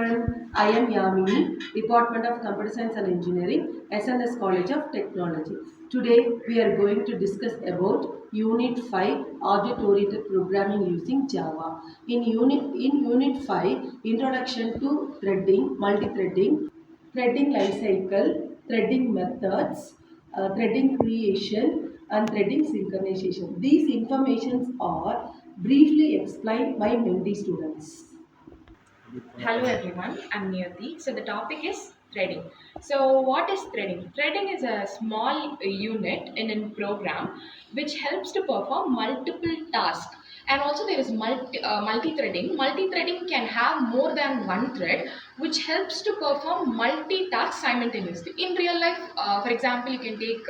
everyone. I am Yamini, Department of Computer Science and Engineering, SNS College of Technology. Today we are going to discuss about Unit 5, Object-Oriented Programming using Java. In Unit 5, Introduction to Threading, Multi-Threading, Threading Lifecycle, Threading Methods, Threading Creation, and Threading Synchronization. These informations are briefly explained by Menti students. Hello everyone, I'm Niyati. So the topic is threading. So what is threading? Threading is a small unit in a program which helps to perform multiple tasks. And also there is multi-threading. Multi-threading can have more than one thread which helps to perform multi-tasks simultaneously. In real life, for example, you can take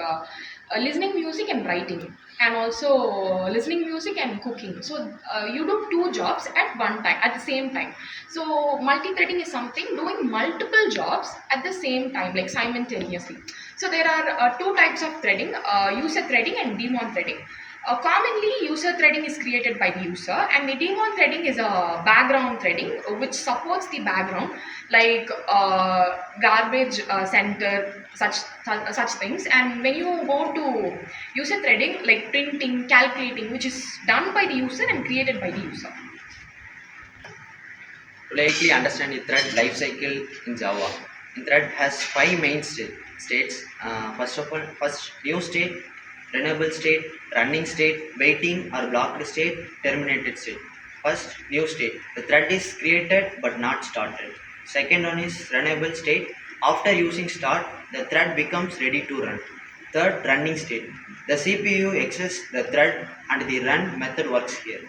listening music and writing, and also listening music and cooking. So you do two jobs at one time, at the same time. So multi-threading is something doing multiple jobs at the same time, like simultaneously. So there are two types of threading: user threading and daemon threading. Commonly, user threading is created by the user, and the daemon threading is a background threading which supports the background, like garbage center, such things. And when you go to user threading, like printing, calculating, which is done by the user and created by the user. To likely understand the thread lifecycle in Java, the thread has five main states. First of all, first new state, runnable state, running state, waiting or blocked state, terminated state. First new state, the thread is created but not started. Second one is runnable state. After using start, the thread becomes ready to run. Third, running state. The CPU accesses the thread and the run method works here.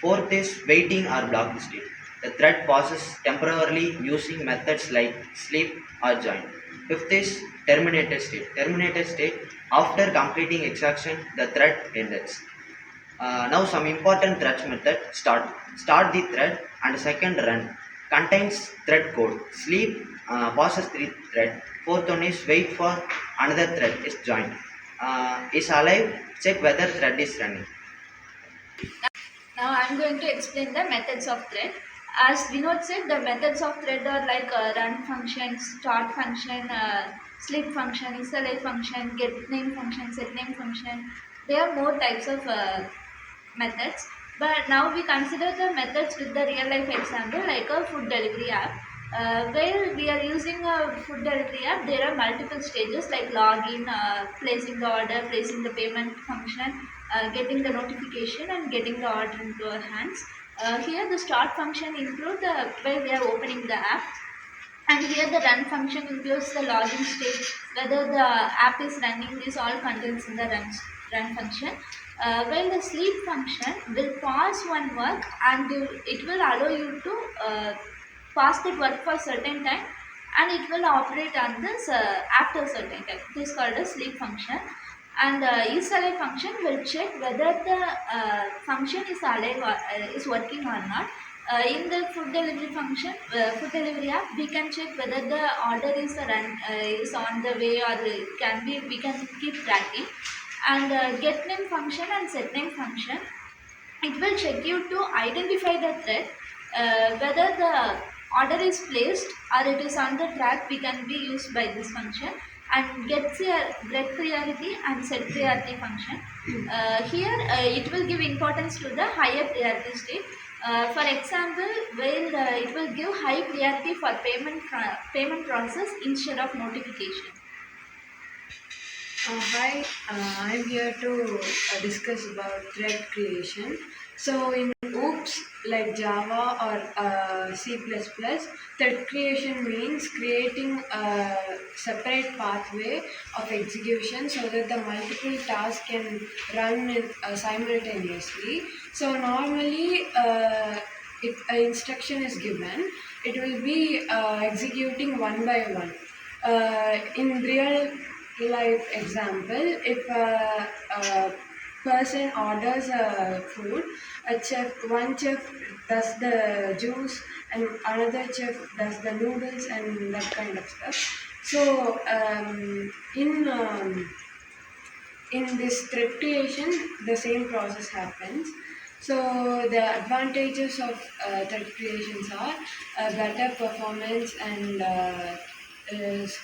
Fourth is waiting or blocked state. The thread pauses temporarily using methods like sleep or join. Fifth is terminated state. Terminated state, after completing extraction, the thread ends. Now some important thread method: start. Start the thread, and second run. Contains thread code. Sleep pauses the thread. Fourth one is wait for another thread is join. Is alive, check whether thread is running. Now I'm going to explain the methods of thread. As Vinod said, the methods of thread are like run function, start function, sleep function, isOrder function, get name function, set name function. There are more types of methods. But now we consider the methods with the real life example, like a food delivery app. Where we are using a food delivery app, there are multiple stages like login, placing the order, placing the payment function, getting the notification, and getting the order into our hands. Here the start function includes the where we are opening the app, and here the run function includes the login state, whether the app is running. This all contains in the run function. While the sleep function will pause one work, and it will allow you to pause that work for certain time, and it will operate on this after certain time. This is called a sleep function. And isOrder function will check whether the function is alive or is working or not. In the food delivery function, food delivery app, we can check whether the order is is on the way, or we can keep tracking. And get name function and set name function, it will check you to identify the thread, whether the order is placed or it is on the track. We can be used by this function. And get priority and set priority function. Here it will give importance to the higher priority state. For example, while it will give high priority for payment process instead of notification. Hi, I'm here to discuss about thread creation. So in OOPS like Java or C++, thread creation means creating a separate pathway of execution so that the multiple tasks can run simultaneously. So normally if an instruction is given, it will be executing one by one. In real life example, if a person orders food, one chef does the juice and another chef does the noodles and that kind of stuff. So in this thread creation, the same process happens. So the advantages of thread creations are better performance and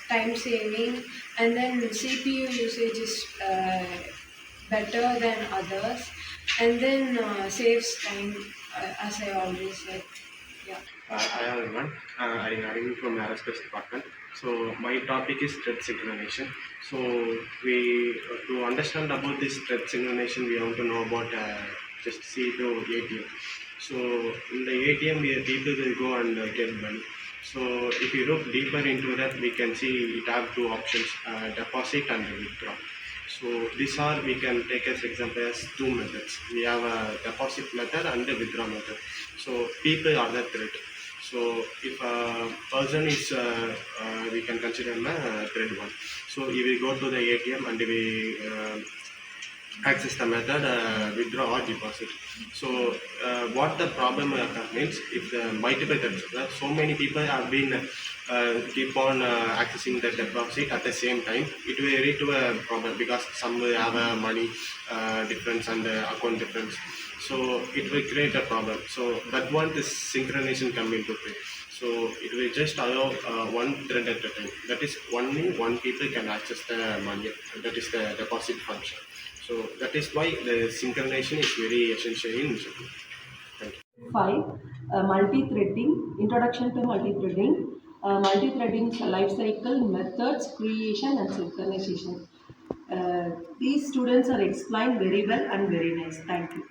time saving, and then CPU usage is better than others, and then saves time, as I already said. Yeah. Hi everyone, I'm Arvind from Aerospace Department. So my topic is thread synchronization. So we to understand about this thread synchronization, we have to know about just see the ATM. So in the ATM, people will go and get money. So if you look deeper into that, we can see it have two options: deposit and withdraw. So these are we can take as example as two methods. We have a deposit method and a withdraw method. So people are the thread. So if a person is, we can consider him a thread one. So he will go to the ATM and we access the method withdraw or deposit. So what the problem means if the multiple threads, so many people have been keep on accessing the deposit at the same time, it will lead to a problem because some will have a money difference and account difference. So it will create a problem. So that one this synchronization come into play. So it will just allow one thread at a time. That is only one people can access the money. That is the deposit function. So that is why the synchronization is very essential in Japan. Thank you. 5. Multi-threading, introduction to multi-threading. Multi-threading's life cycle, methods, creation and synchronization. These students are explained very well and very nice. Thank you.